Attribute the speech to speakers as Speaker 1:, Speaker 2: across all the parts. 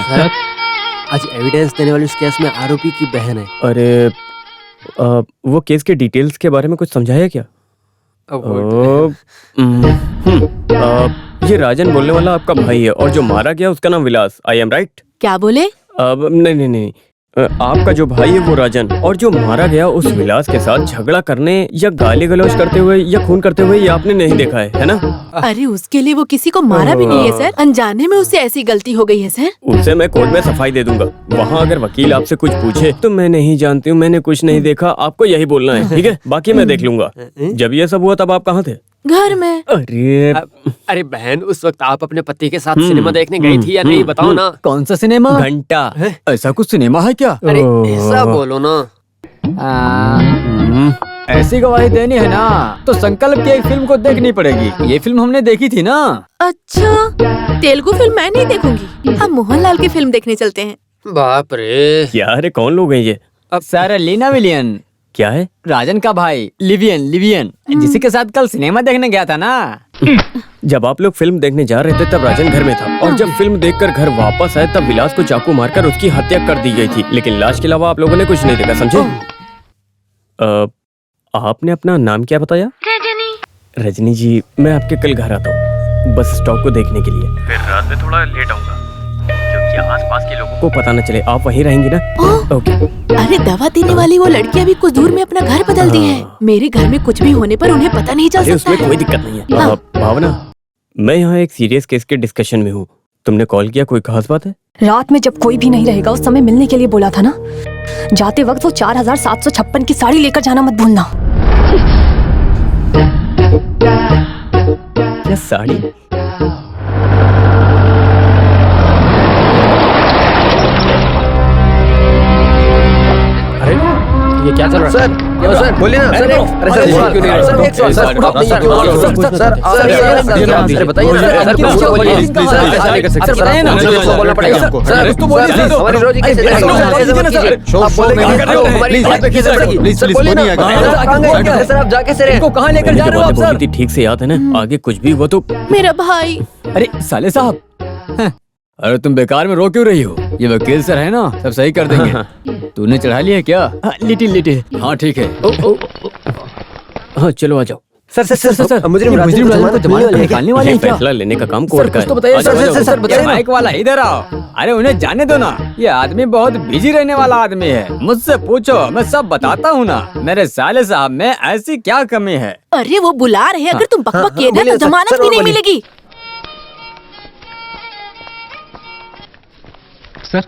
Speaker 1: Sir, आज evidence देने वाली उस केस में आरोपी की बहन है।
Speaker 2: अरे वो केस के डिटेल्स के बारे में कुछ समझाया क्या? ये राजन बोलने वाला आपका भाई है और जो मारा गया उसका नाम विलास। I am right?
Speaker 3: क्या बोले?
Speaker 2: नहीं, आपका जो भाई है वो राजन और जो मारा गया उस विलास के साथ झगड़ा करने या गाली गलौज करते हुए या खून करते हुए ये आपने नहीं देखा है ना?
Speaker 3: अरे उसके लिए वो किसी को मारा भी नहीं है सर, अनजाने में उससे ऐसी गलती हो गई है सर।
Speaker 2: उससे मैं कोर्ट में सफाई दे दूंगा। वहाँ अगर वकील आपसे कुछ पूछे तो मैं नहीं जानती हूँ, मैंने कुछ नहीं देखा, आपको यही बोलना है, ठीक है? बाकी मैं देख लूंगा। जब ये सब हुआ तब आप कहाँ थे?
Speaker 3: घर में।
Speaker 1: अरे बहन, उस वक्त आप अपने पति के साथ सिनेमा देखने गई थी या नहीं, बताओ ना।
Speaker 4: कौन सा सिनेमा?
Speaker 2: घंटा।
Speaker 4: ऐसा कुछ सिनेमा है क्या?
Speaker 1: अरे ऐसा बोलो ना।
Speaker 4: ऐसी गवाही देनी है ना तो संकल्प की एक फिल्म को देखनी पड़ेगी। ये फिल्म हमने देखी थी ना।
Speaker 3: अच्छा, तेलुगु फिल्म मैं नहीं देखूंगी, हम मोहनलाल की फिल्म देखने चलते हैं।
Speaker 1: बाप रे,
Speaker 2: क्या रे, कौन लोग हैं ये?
Speaker 4: सर लीना विलियन।
Speaker 2: क्या है?
Speaker 4: राजन का भाई लिवियन जिसी के साथ कल सिनेमा देखने गया था ना।
Speaker 2: जब आप लोग फिल्म देखने जा रहे थे तब राजन घर में था और जब फिल्म देखकर घर वापस आए तब विलास को चाकू मारकर उसकी हत्या कर दी गई थी, लेकिन लाश के अलावा आप लोगों ने कुछ नहीं देखा, समझे? आपने अपना नाम क्या बताया? रजनी जी, मैं आपके कल घर आता हूँ बस स्टॉक को देखने के लिए। फिर रात में थोड़ा लेट आऊंगा क्योंकि आसपास के लोगों को पता न चले। आप वहीं रहेंगी ना? ओके।
Speaker 3: अरे दवा देने वाली वो लड़की अभी कुछ दूर में अपना घर बदल दी है। मेरे घर में कुछ भी होने पर उन्हें पता नहीं चल सकता।
Speaker 2: उसमें कोई दिक्कत नहीं है। भावना, मैं यहाँ एक सीरियस केस के डिस्कशन में हूँ। तुमने कॉल किया, कोई खास बात है?
Speaker 5: रात में जब कोई भी नहीं रहेगा उस समय मिलने के लिए बोला था ना। जाते वक्त वो 4756 की साड़ी लेकर जाना मत भूलना।
Speaker 2: क्या साड़ी?
Speaker 1: ये क्या चल रहा है? सर बोलिए ना। सर बताइए
Speaker 4: कहाँ लेकर जा रहे हो आप सर?
Speaker 2: ठीक से याद है ना? आगे कुछ भी हुआ तो
Speaker 3: मेरा भाई।
Speaker 4: अरे साले साहब, अरे तुम बेकार में रो क्यों रही हो? ये वकील सर है ना, सब सही कर देंगे। तूने चढ़ा लिया क्या? लिटिल। हाँ ठीक है।
Speaker 2: हाँ चलो आ जाओ।
Speaker 1: सर
Speaker 4: मुझे निकालने वाले हैं क्या?
Speaker 2: फैसला लेने का काम कोर्ट का है।
Speaker 4: तो बताइए सर बताइए। माइक वाला इधर आओ। अरे उन्हें जाने दो ना, ये आदमी बहुत बिजी रहने वाला आदमी है। मुझसे पूछो, मैं सब बताता हूँ ना। मेरे साले साहब में ऐसी क्या कमी है?
Speaker 3: अरे वो बुला रहे हैं, अगर तुम बकबक किए ना तो जमानत भी नहीं मिलेगी।
Speaker 2: सर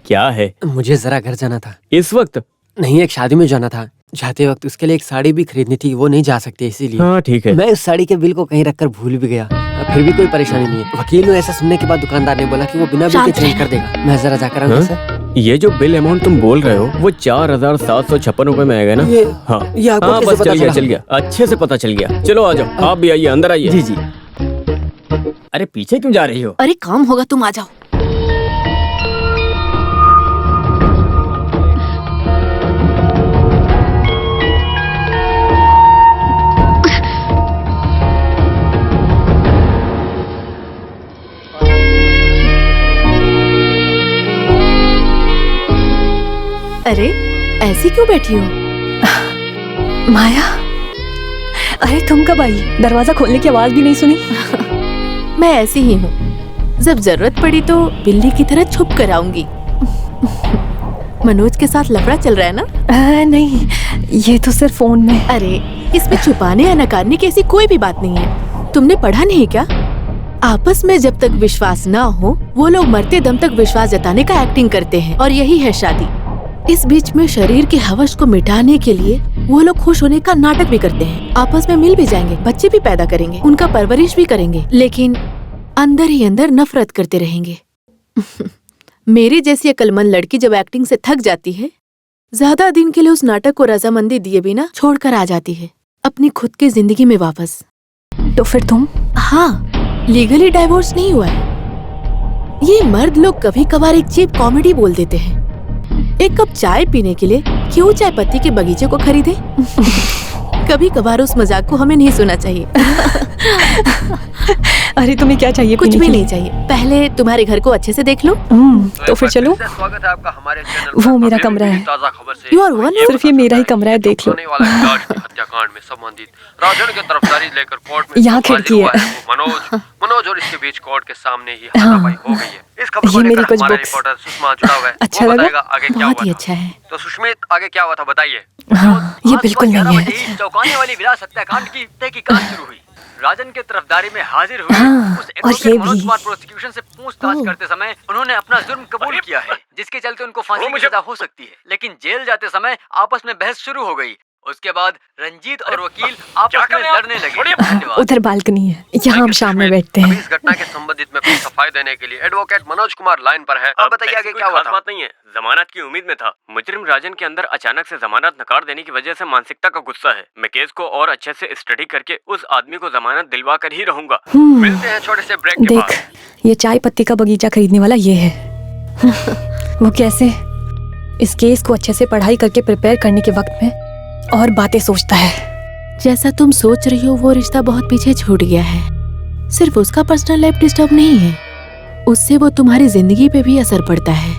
Speaker 2: क्या है?
Speaker 1: मुझे जरा घर जाना था।
Speaker 2: इस वक्त?
Speaker 1: नहीं, एक शादी में जाना था। जाते वक्त उसके लिए एक साड़ी भी खरीदनी थी, वो नहीं जा सकती इसीलिए।
Speaker 2: हाँ ठीक है।
Speaker 1: मैं उस साड़ी के बिल को कहीं रखकर भूल भी गया। फिर भी कोई परेशानी नहीं है। वकील ने ऐसा सुनने के बाद दुकानदार ने बोला कि वो बिना बिल के चेंज कर देगा। मैं जरा जाकर आऊंगा सर।
Speaker 2: ये जो बिल अमाउंट तुम बोल रहे हो वो 4756 रुपए में आएगा ना? हाँ बस चल गया, अच्छे से पता चल गया। चलो आ जाओ, आप भी आइए, अंदर आइए।
Speaker 4: जी। अरे पीछे क्यों जा रही हो?
Speaker 3: अरे काम होगा, तुम आ जाओ। अरे ऐसी क्यों बैठी हो?
Speaker 5: माया, अरे तुम कब आई? दरवाजा खोलने की आवाज भी नहीं सुनी।
Speaker 3: मैं ऐसी ही हूँ, जब जरूरत पड़ी तो बिल्ली की तरह छुप कर आऊंगी। मनोज के साथ लफड़ा चल रहा है ना?
Speaker 5: नहीं, ये तो सिर्फ फोन में।
Speaker 3: अरे इसमें छुपाने या नकारने की ऐसी कोई भी बात नहीं है। तुमने पढ़ा नहीं क्या? आपस में जब तक विश्वास ना हो वो लोग मरते दम तक विश्वास जताने का एक्टिंग करते हैं, और यही है शादी। इस बीच में शरीर के हवस को मिटाने के लिए वो लोग खुश होने का नाटक भी करते हैं। आपस में मिल भी जाएंगे, बच्चे भी पैदा करेंगे, उनका परवरिश भी करेंगे, लेकिन अंदर ही अंदर नफरत करते रहेंगे। मेरी जैसी अक्लमंद लड़की जब एक्टिंग से थक जाती है, ज्यादा दिन के लिए उस नाटक को रजामंदी दिए बिना छोड़कर आ जाती है अपनी खुद की जिंदगी में वापस।
Speaker 5: तो फिर तुम?
Speaker 3: हाँ, लीगली डाइवोर्स नहीं हुआ है। ये मर्द लोग कभी कभार एक चीप कॉमेडी बोल देते हैं। एक कप चाय पीने के लिए क्यों चाय पत्ती के बगीचे को खरीदे? कभी कभार उस मजाक को हमें नहीं सुनना चाहिए।
Speaker 5: अरे तुम्हें क्या चाहिए?
Speaker 3: कुछ
Speaker 5: पीने
Speaker 3: भी
Speaker 5: के
Speaker 3: नहीं
Speaker 5: लिए?
Speaker 3: चाहिए, पहले तुम्हारे घर को अच्छे से देख लो।
Speaker 5: तो फिर चलो।
Speaker 6: स्वागत है आपका हमारे चैनल
Speaker 5: वो मेरा कमरा है।
Speaker 6: ताजा खबर से।
Speaker 3: You are one of-
Speaker 5: सिर्फ ये मेरा ही कमरा है, देख लो।
Speaker 6: होने वाला इलाज की हत्याकांड में संबंधित राजन की तरफदारी लेकर कोर्ट में
Speaker 5: यहाँ
Speaker 6: जो हाजिर
Speaker 5: खिड़की
Speaker 6: हुआ
Speaker 5: है।
Speaker 6: वो मनोज और इसके बीच कोर्ट के सामने ही हाथापाई हो गई है। इस खबर को
Speaker 5: ये मेरी
Speaker 6: लेकर
Speaker 5: कुछ
Speaker 6: हमारे
Speaker 5: बुक्स।
Speaker 6: रिपोर्टर सुषमा जुड़ा हुआ है।
Speaker 5: अच्छा
Speaker 6: वो
Speaker 5: लगा?
Speaker 6: बताएगा आगे क्या
Speaker 3: बहुत
Speaker 6: हुआ
Speaker 3: ही
Speaker 6: था।
Speaker 3: अच्छा है।
Speaker 6: तो सुष्मित आगे क्या हुआ था बताइए।
Speaker 5: हाँ, ये
Speaker 4: आज
Speaker 5: बिल्कुल
Speaker 4: सुबह 11
Speaker 5: नहीं
Speaker 4: बजे
Speaker 5: है।
Speaker 4: ही चौंकाने वाली विलास हत्याकांड की तहकीकात शुरू हुई। राजन के तरफदारी में हाजिर हुए
Speaker 5: हाँ,
Speaker 4: उस
Speaker 5: और
Speaker 4: एडवोकेट
Speaker 5: ये
Speaker 4: मनोज
Speaker 5: भी।
Speaker 4: कुमार प्रोसिक्यूशन से पूछताछ करते समय उन्होंने अपना जुर्म कबूल किया है, जिसके चलते उनको फांसी की सजा हो सकती है। लेकिन जेल जाते समय आपस में बहस शुरू हो गई। उसके बाद रंजीत और वकील आपस में लड़ने लगे। धन्यवाद।
Speaker 5: उधर बालकनी है, यहाँ हम शाम में बैठते
Speaker 6: अभी
Speaker 5: हैं।
Speaker 6: इस घटना के संबंधित में कुछ सफाई देने के लिए एडवोकेट मनोज कुमार लाइन पर है। अब बताइए आगे क्या हुआ था।
Speaker 2: बात नहीं है, जमानत की उम्मीद में था। मुजरिम राजन के अंदर अचानक से जमानत नकार देने की वजह से मानसिकता का गुस्सा है। मैं केस को और अच्छे से स्टडी करके उस आदमी को जमानत दिलवा कर ही रहूंगा।
Speaker 6: मिलते हैं छोटे से ब्रेक के बाद।
Speaker 5: देख, ये चाय पत्ती का बगीचा खरीदने वाला ये है। वो कैसे इस केस को अच्छे से पढ़ाई करके प्रिपेयर करने के वक्त में और बातें सोचता है।
Speaker 3: जैसा तुम सोच रही हो वो रिश्ता बहुत पीछे छूट गया है। सिर्फ उसका पर्सनल लाइफ डिस्टर्ब नहीं है, उससे वो तुम्हारी जिंदगी पे भी असर पड़ता है।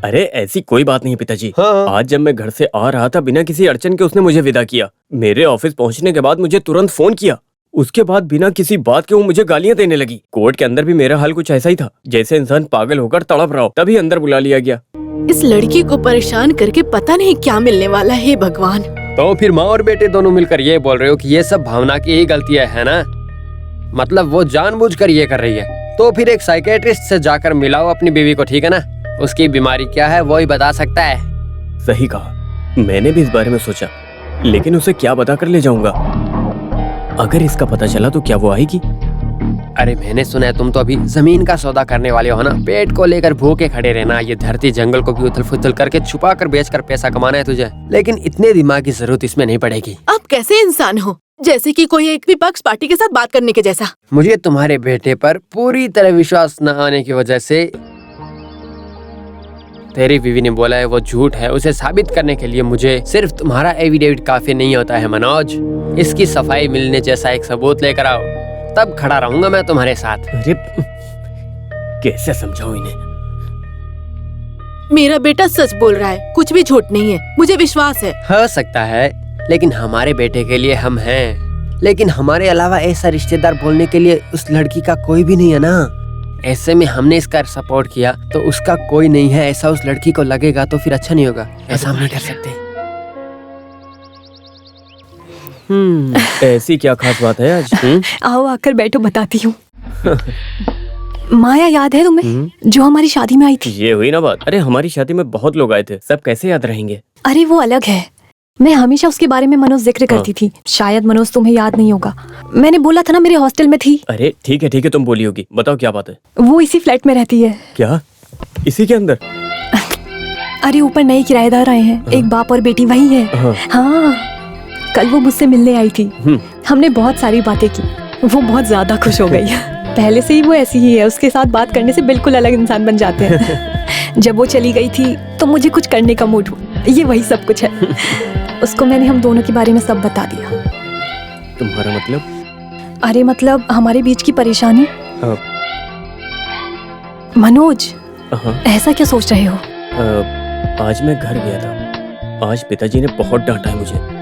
Speaker 2: अरे ऐसी कोई बात नहीं पिताजी।
Speaker 1: हाँ।
Speaker 2: आज जब मैं घर से आ रहा था बिना किसी अड़चन के उसने मुझे विदा किया। मेरे ऑफिस पहुंचने के बाद मुझे तुरंत फोन किया। उसके बाद बिना किसी बात के वो मुझे गालियां देने लगी। कोर्ट के अंदर भी मेरा हाल कुछ ऐसा ही था, जैसे इंसान पागल होकर तड़प रहा हो। तभी अंदर बुला लिया गया।
Speaker 3: इस लड़की को परेशान करके पता नहीं क्या मिलने वाला है भगवान।
Speaker 1: तो फिर माँ और बेटे दोनों मिलकर ये बोल रहे हो कि ये सब भावना की ही गलतियां है ना? मतलब वो जानबूझकर ये कर रही है। तो फिर एक साइकेट्रिस्ट से जाकर मिलाओ अपनी बीवी को, ठीक है ना? उसकी बीमारी क्या है वो ही बता सकता है।
Speaker 2: सही कहा, मैंने भी इस बारे में सोचा, लेकिन उसे क्या बता कर ले जाऊंगा? अगर इसका पता चला तो क्या वो आएगी?
Speaker 1: अरे मैंने सुना है तुम तो अभी जमीन का सौदा करने वाले हो ना? पेट को लेकर भूखे खड़े रहना, ये धरती जंगल को भी उथल फुथल करके छुपा कर बेचकर पैसा कमाना है तुझे। लेकिन इतने दिमाग की जरूरत इसमें नहीं पड़ेगी।
Speaker 3: आप कैसे इंसान हो, जैसे कि कोई एक विपक्ष पार्टी के साथ बात करने के जैसा।
Speaker 1: मुझे तुम्हारे बेटे पर पूरी तरह विश्वास न आने की वजह से तेरी बीवी ने बोला है वो झूठ है, उसे साबित करने के लिए मुझे सिर्फ तुम्हारा एविडेविट काफी नहीं होता है मनोज। इसकी सफाई मिलने जैसा एक सबूत लेकर आओ, तब खड़ा रहूंगा मैं तुम्हारे साथ।
Speaker 2: अरे कैसे समझाऊं इन्हें?
Speaker 3: मेरा बेटा सच बोल रहा है, कुछ भी झूठ नहीं है, मुझे विश्वास है।
Speaker 1: हो सकता है, लेकिन हमारे बेटे के लिए हम हैं। लेकिन हमारे अलावा ऐसा रिश्तेदार बोलने के लिए उस लड़की का कोई भी नहीं है ना। ऐसे में हमने इसका सपोर्ट किया तो उसका कोई नहीं है ऐसा उस लड़की को लगेगा, तो फिर अच्छा नहीं होगा। ऐसा हम नहीं कर सकते।
Speaker 2: ऐसी क्या खास बात है आज?
Speaker 5: आओ आकर बैठो, बताती हूँ। माया याद है तुम्हें, जो हमारी शादी में आई थी?
Speaker 2: ये हुई ना बात। अरे हमारी शादी में बहुत लोग आए थे, सब कैसे याद रहेंगे?
Speaker 5: अरे वो अलग है। मैं हमेशा उसके बारे में मनोज जिक्र करती थी। शायद मनोज तुम्हें याद नहीं होगा। मैंने बोला था ना मेरे हॉस्टल में थी।
Speaker 2: अरे ठीक है तुम बोली होगी, बताओ क्या बात है?
Speaker 5: वो इसी फ्लैट में रहती है।
Speaker 2: क्या इसी के अंदर?
Speaker 5: अरे ऊपर नए किराएदार आए हैं, एक बाप और बेटी वही है। हाँ, कल वो मुझसे मिलने आई थी। हमने बहुत सारी बातें की। वो बहुत ज्यादा खुश हो गई। पहले से ही वो ऐसी ही है, उसके साथ बात करने से बिल्कुल अलग इंसान बन जाते हैं। जब वो चली गई थी तो मुझे कुछ करने का मूड हुआ। ये वही सब कुछ है। उसको मैंने हम दोनों के बारे में सब बता दिया।
Speaker 2: तुम्हारा मतलब?
Speaker 5: अरे मतलब हमारे बीच की परेशानी। मनोज, ऐसा क्या सोच रहे हो?
Speaker 2: आज मैं घर गया था। आज पिताजी ने बहुत डांटा है मुझे।